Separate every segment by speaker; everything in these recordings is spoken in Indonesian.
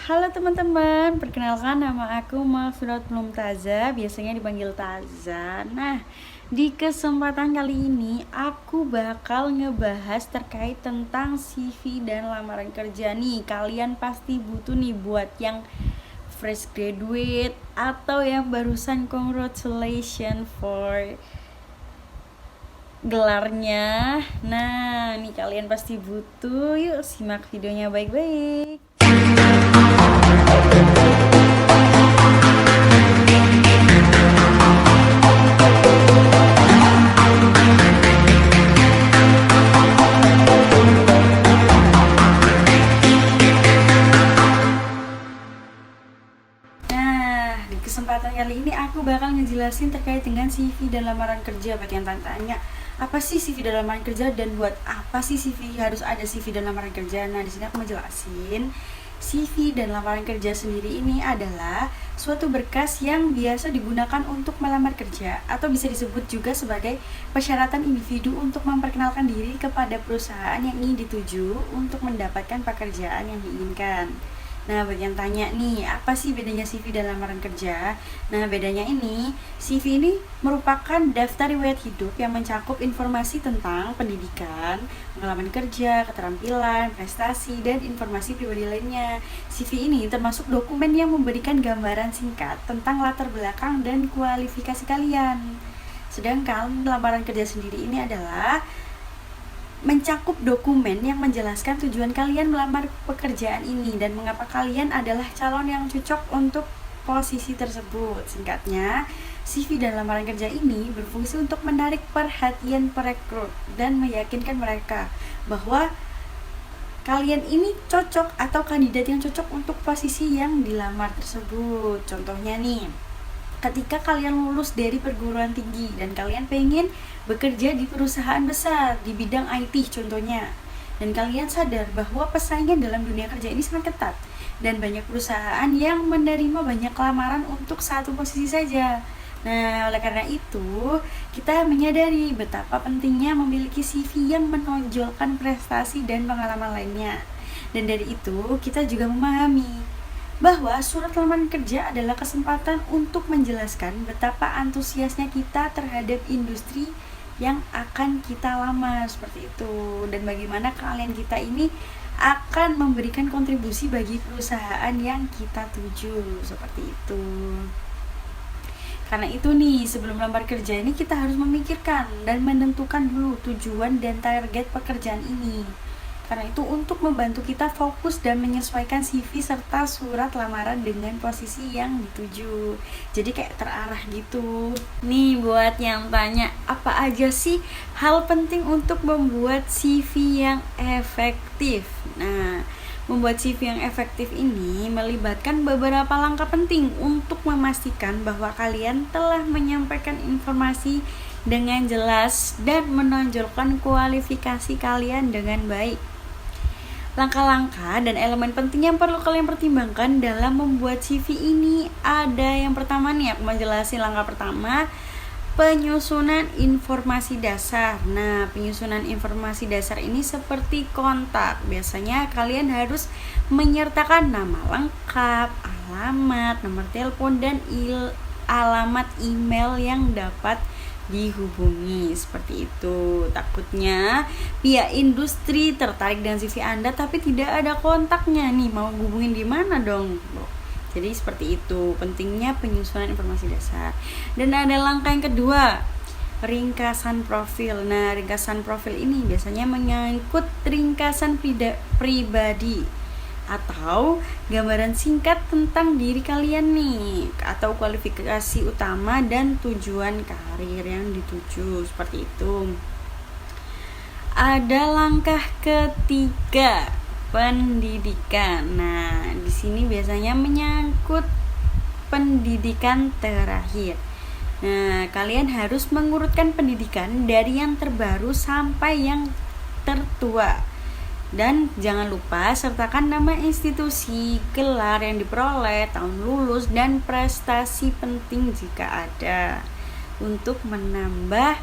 Speaker 1: Halo teman-teman, perkenalkan nama aku Mahfurat Mumtaza, biasanya dipanggil Taza. Nah, di kesempatan kali ini aku bakal ngebahas terkait tentang CV dan lamaran kerja nih. Kalian pasti butuh nih buat yang fresh graduate atau yang barusan congratulations for gelarnya. Nah, nih kalian pasti butuh. Yuk simak videonya baik-baik. Di kesempatan kali ini aku bakal ngejelasin terkait dengan CV dan lamaran kerja. Bagi yang tanya, apa sih CV dan lamaran kerja dan buat apa sih CV, harus ada CV dan lamaran kerja? Nah, di sini aku mau jelasin. CV dan lamaran kerja sendiri ini adalah suatu berkas yang biasa digunakan untuk melamar kerja atau bisa disebut juga sebagai persyaratan individu untuk memperkenalkan diri kepada perusahaan yang ingin dituju untuk mendapatkan pekerjaan yang diinginkan. Nah, bagi yang tanya nih, apa sih bedanya CV dan lamaran kerja? Nah, bedanya ini, CV ini merupakan daftar riwayat hidup yang mencakup informasi tentang pendidikan, pengalaman kerja, keterampilan, prestasi, dan informasi pribadi lainnya. CV ini termasuk dokumen yang memberikan gambaran singkat tentang latar belakang dan kualifikasi kalian. Sedangkan lamaran kerja sendiri ini adalah mencakup dokumen yang menjelaskan tujuan kalian melamar pekerjaan ini dan mengapa kalian adalah calon yang cocok untuk posisi tersebut. Singkatnya, CV dan lamaran kerja ini berfungsi untuk menarik perhatian perekrut dan meyakinkan mereka bahwa kalian ini cocok atau kandidat yang cocok untuk posisi yang dilamar tersebut. Contohnya nih, ketika kalian lulus dari perguruan tinggi dan kalian pengen bekerja di perusahaan besar di bidang IT contohnya, dan kalian sadar bahwa persaingan dalam dunia kerja ini sangat ketat dan banyak perusahaan yang menerima banyak lamaran untuk satu posisi saja. Nah, oleh karena itu, kita menyadari betapa pentingnya memiliki CV yang menonjolkan prestasi dan pengalaman lainnya. Dan dari itu, kita juga memahami bahwa surat lamaran kerja adalah kesempatan untuk menjelaskan betapa antusiasnya kita terhadap industri yang akan kita lamar, seperti itu, dan bagaimana kalian kita ini akan memberikan kontribusi bagi perusahaan yang kita tuju, seperti itu. Karena itu nih, sebelum lamar kerja ini kita harus memikirkan dan menentukan dulu tujuan dan target pekerjaan ini. Karena itu untuk membantu kita fokus dan menyesuaikan CV serta surat lamaran dengan posisi yang dituju. Jadi kayak terarah gitu. Nih buat yang tanya, apa aja sih hal penting untuk membuat CV yang efektif? Nah, membuat CV yang efektif ini melibatkan beberapa langkah penting untuk memastikan bahwa kalian telah menyampaikan informasi dengan jelas dan menonjolkan kualifikasi kalian dengan baik. Langkah-langkah dan elemen penting yang perlu kalian pertimbangkan dalam membuat CV ini ada yang pertama nih, aku mau jelasin langkah pertama, penyusunan informasi dasar. Nah, penyusunan informasi dasar ini seperti kontak. Biasanya kalian harus menyertakan nama lengkap, alamat, nomor telepon, dan alamat email yang dapat dihubungi, seperti itu. Takutnya pihak industri tertarik dengan CV Anda tapi tidak ada kontaknya nih, mau hubungin di mana dong? Jadi seperti itu pentingnya penyusunan informasi dasar. Dan ada langkah yang kedua, ringkasan profil. Nah, ringkasan profil ini biasanya menyangkut ringkasan pribadi atau gambaran singkat tentang diri kalian nih, atau kualifikasi utama dan tujuan karir yang dituju, seperti itu. Ada langkah ketiga, pendidikan. Nah, di sini biasanya menyangkut pendidikan terakhir. Nah, kalian harus mengurutkan pendidikan dari yang terbaru sampai yang tertua. Dan jangan lupa sertakan nama institusi, gelar yang diperoleh, tahun lulus, dan prestasi penting jika ada, untuk menambah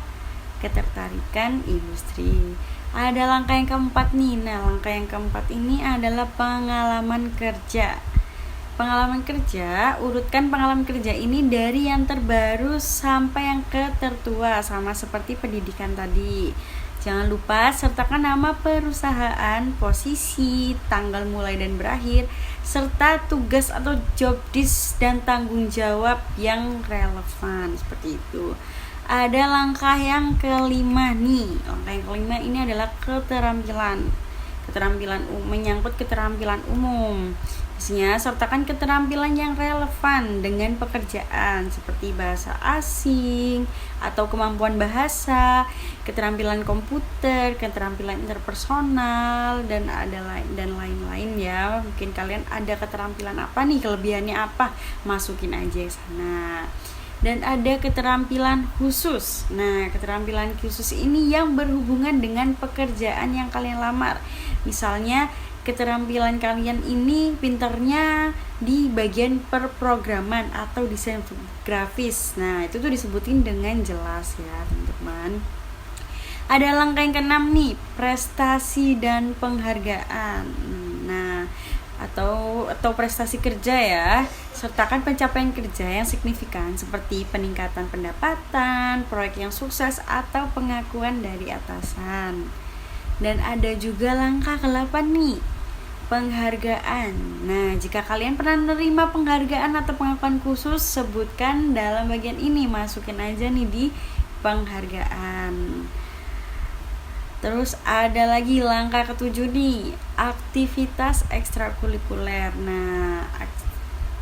Speaker 1: ketertarikan industri. Ada langkah yang keempat nih. Nah, langkah yang keempat ini adalah pengalaman kerja. Pengalaman kerja, urutkan pengalaman kerja ini dari yang terbaru sampai yang ke tertua, sama seperti pendidikan tadi. Jangan lupa sertakan nama perusahaan, posisi, tanggal mulai dan berakhir, serta tugas atau job desk dan tanggung jawab yang relevan, seperti itu. Ada langkah yang kelima nih. Langkah yang kelima ini adalah menyangkut keterampilan umum. Biasanya sertakan keterampilan yang relevan dengan pekerjaan seperti bahasa asing atau kemampuan bahasa, keterampilan komputer, keterampilan interpersonal, dan lain-lain ya. Mungkin kalian ada keterampilan apa nih, kelebihannya apa, masukin aja ke sana. Dan ada keterampilan khusus. Nah, keterampilan khusus ini yang berhubungan dengan pekerjaan yang kalian lamar. Misalnya, keterampilan kalian ini pintarnya di bagian perprograman atau desain grafis. Nah, itu tuh disebutin dengan jelas ya, teman-teman. Ada langkah yang keenam nih, prestasi dan penghargaan. Nah, atau prestasi kerja ya. Sertakan pencapaian kerja yang signifikan seperti peningkatan pendapatan, proyek yang sukses, atau pengakuan dari atasan. Dan ada juga langkah ke-8 nih, penghargaan. Nah, jika kalian pernah menerima penghargaan atau pengakuan khusus, sebutkan dalam bagian ini, masukin aja nih di penghargaan. Terus ada lagi langkah ke-7 nih, aktivitas ekstrakurikuler. Nah,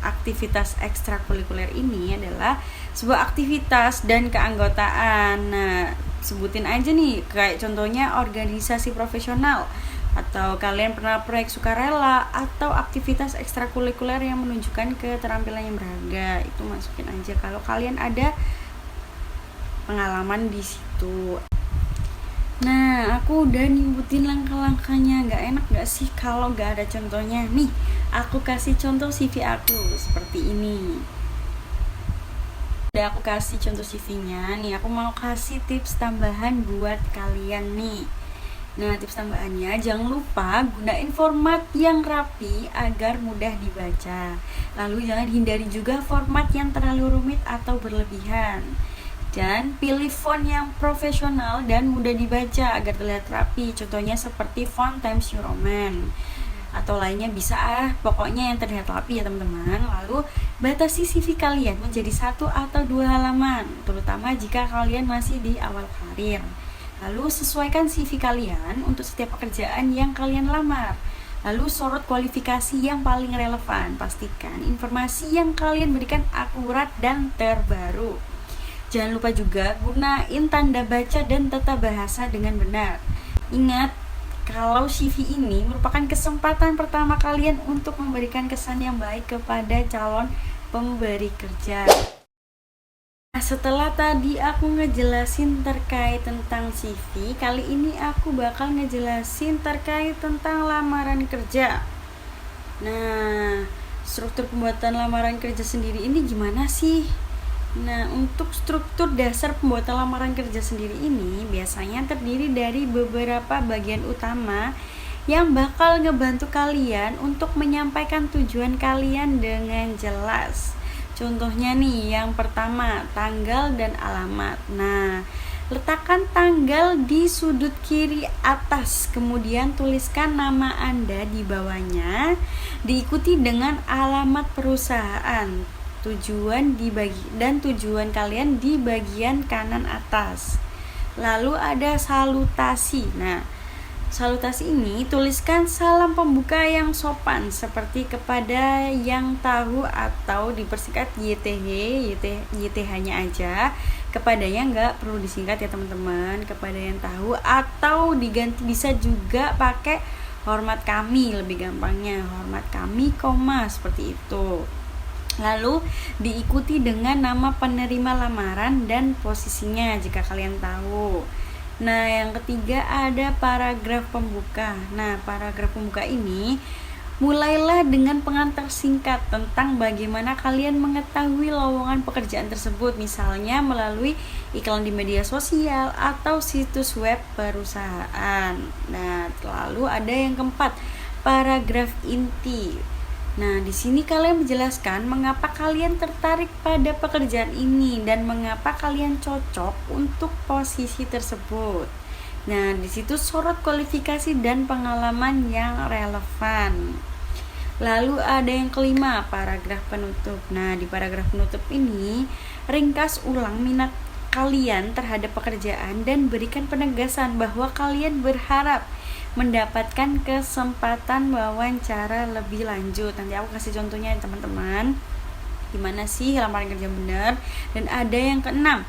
Speaker 1: aktivitas ekstrakurikuler ini adalah sebuah aktivitas dan keanggotaan. Nah, sebutin aja nih, kayak contohnya organisasi profesional, atau kalian pernah proyek sukarela, atau aktivitas ekstrakurikuler yang menunjukkan keterampilan yang berharga. Itu masukin aja kalau kalian ada pengalaman di situ. Nah, aku udah nyebutin langkah-langkahnya. Gak enak gak sih kalau gak ada contohnya? Nih, aku kasih contoh CV aku seperti ini. Udah aku kasih contoh CV-nya. Nih, aku mau kasih tips tambahan buat kalian nih. Nah, tips tambahannya, jangan lupa gunain format yang rapi agar mudah dibaca. Lalu jangan hindari juga format yang terlalu rumit atau berlebihan. Dan pilih font yang profesional dan mudah dibaca agar terlihat rapi. Contohnya seperti font Times New Roman atau lainnya bisa, pokoknya yang terlihat rapi ya teman-teman. Lalu batasi CV kalian menjadi 1 atau 2 halaman, terutama jika kalian masih di awal karir. Lalu sesuaikan CV kalian untuk setiap pekerjaan yang kalian lamar. Lalu sorot kualifikasi yang paling relevan. Pastikan informasi yang kalian berikan akurat dan terbaru. Jangan lupa juga gunain tanda baca dan tata bahasa dengan benar. Ingat, kalau CV ini merupakan kesempatan pertama kalian untuk memberikan kesan yang baik kepada calon pemberi kerja. Nah, setelah tadi aku ngejelasin terkait tentang CV, kali ini aku bakal ngejelasin terkait tentang lamaran kerja. Nah, struktur pembuatan lamaran kerja sendiri ini gimana sih? Nah, untuk struktur dasar pembuatan lamaran kerja sendiri ini biasanya terdiri dari beberapa bagian utama yang bakal ngebantu kalian untuk menyampaikan tujuan kalian dengan jelas. Contohnya nih, yang pertama, tanggal dan alamat. Nah, letakkan tanggal di sudut kiri atas, kemudian tuliskan nama Anda di bawahnya, diikuti dengan alamat perusahaan. Tujuan kalian di bagian kanan atas. Lalu ada salutasi. Nah, salutasi ini tuliskan salam pembuka yang sopan seperti kepada yang tahu atau dipersingkat YTH-nya aja. Kepada yang enggak perlu disingkat ya teman-teman. Kepada yang tahu, atau diganti bisa juga pakai hormat kami, lebih gampangnya hormat kami, seperti itu. Lalu diikuti dengan nama penerima lamaran dan posisinya jika kalian tahu. Nah, yang ketiga ada paragraf pembuka. Nah, paragraf pembuka ini mulailah dengan pengantar singkat tentang bagaimana kalian mengetahui lowongan pekerjaan tersebut, misalnya melalui iklan di media sosial atau situs web perusahaan. Nah, lalu ada yang keempat, paragraf inti. Nah, di sini kalian menjelaskan mengapa kalian tertarik pada pekerjaan ini dan mengapa kalian cocok untuk posisi tersebut. Nah, di situ sorot kualifikasi dan pengalaman yang relevan. Lalu ada yang kelima, paragraf penutup. Nah, di paragraf penutup ini ringkas ulang minat kalian terhadap pekerjaan dan berikan penegasan bahwa kalian berharap mendapatkan kesempatan wawancara lebih lanjut. Nanti aku kasih contohnya ya teman-teman, gimana sih lamaran kerja benar. Dan ada yang keenam,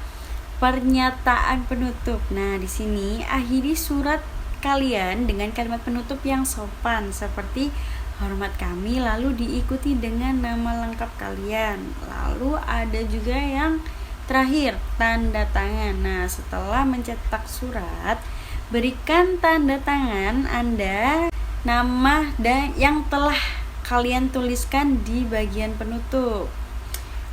Speaker 1: pernyataan penutup. Nah, di sini akhiri surat kalian dengan kalimat penutup yang sopan seperti hormat kami, lalu diikuti dengan nama lengkap kalian. Lalu ada juga yang terakhir, tanda tangan. Nah, setelah mencetak surat, berikan tanda tangan Anda, nama dan yang telah kalian tuliskan di bagian penutup.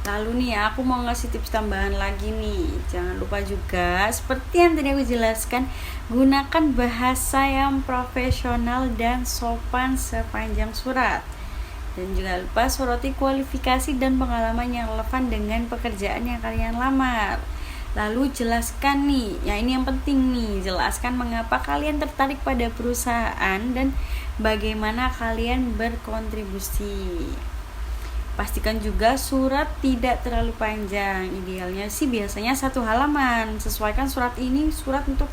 Speaker 1: Lalu nih aku mau ngasih tips tambahan lagi nih. Jangan lupa juga seperti yang tadi aku jelaskan, gunakan bahasa yang profesional dan sopan sepanjang surat. Dan jangan lupa soroti kualifikasi dan pengalaman yang relevan dengan pekerjaan yang kalian lamar. Lalu jelaskan nih, ya ini yang penting nih, jelaskan mengapa kalian tertarik pada perusahaan dan bagaimana kalian berkontribusi. Pastikan juga surat tidak terlalu panjang, idealnya sih biasanya 1 halaman. Sesuaikan surat ini surat untuk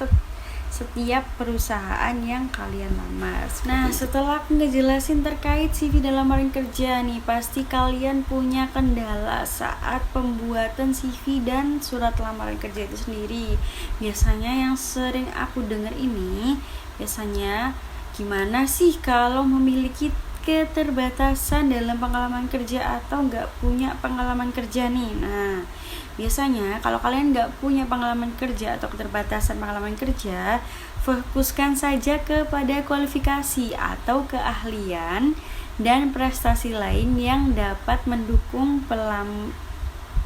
Speaker 1: setiap perusahaan yang kalian lamar. Nah, setelah aku ngejelasin terkait CV dan lamaran kerja nih, pasti kalian punya kendala saat pembuatan CV dan surat lamaran kerja itu sendiri. Biasanya yang sering aku dengar ini, biasanya gimana sih kalau memiliki keterbatasan dalam pengalaman kerja atau nggak punya pengalaman kerja nih. Nah, biasanya kalau kalian nggak punya pengalaman kerja atau keterbatasan pengalaman kerja, fokuskan saja kepada kualifikasi atau keahlian dan prestasi lain yang dapat mendukung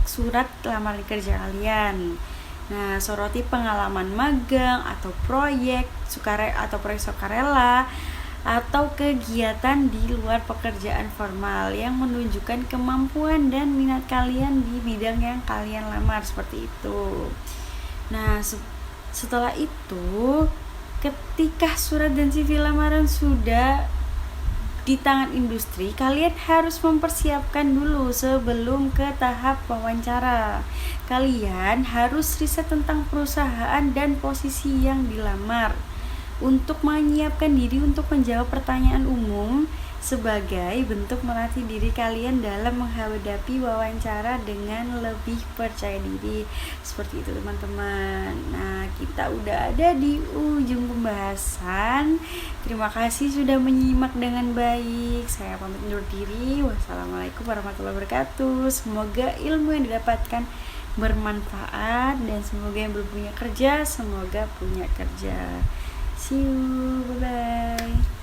Speaker 1: surat lamaran kerja kalian. Nah, soroti pengalaman magang atau proyek sukarela atau kegiatan di luar pekerjaan formal yang menunjukkan kemampuan dan minat kalian di bidang yang kalian lamar, seperti itu. Nah, setelah itu, ketika surat dan CV lamaran sudah di tangan industri, kalian harus mempersiapkan dulu sebelum ke tahap wawancara. Kalian harus riset tentang perusahaan dan posisi yang dilamar untuk menyiapkan diri untuk menjawab pertanyaan umum sebagai bentuk melatih diri kalian dalam menghadapi wawancara dengan lebih percaya diri. Seperti itu teman-teman. Nah, kita udah ada di ujung pembahasan. Terima kasih sudah menyimak dengan baik. Saya pamit undur diri. Wassalamualaikum warahmatullahi wabarakatuh. Semoga ilmu yang didapatkan bermanfaat dan semoga yang belum punya kerja semoga punya kerja. See you, bye bye.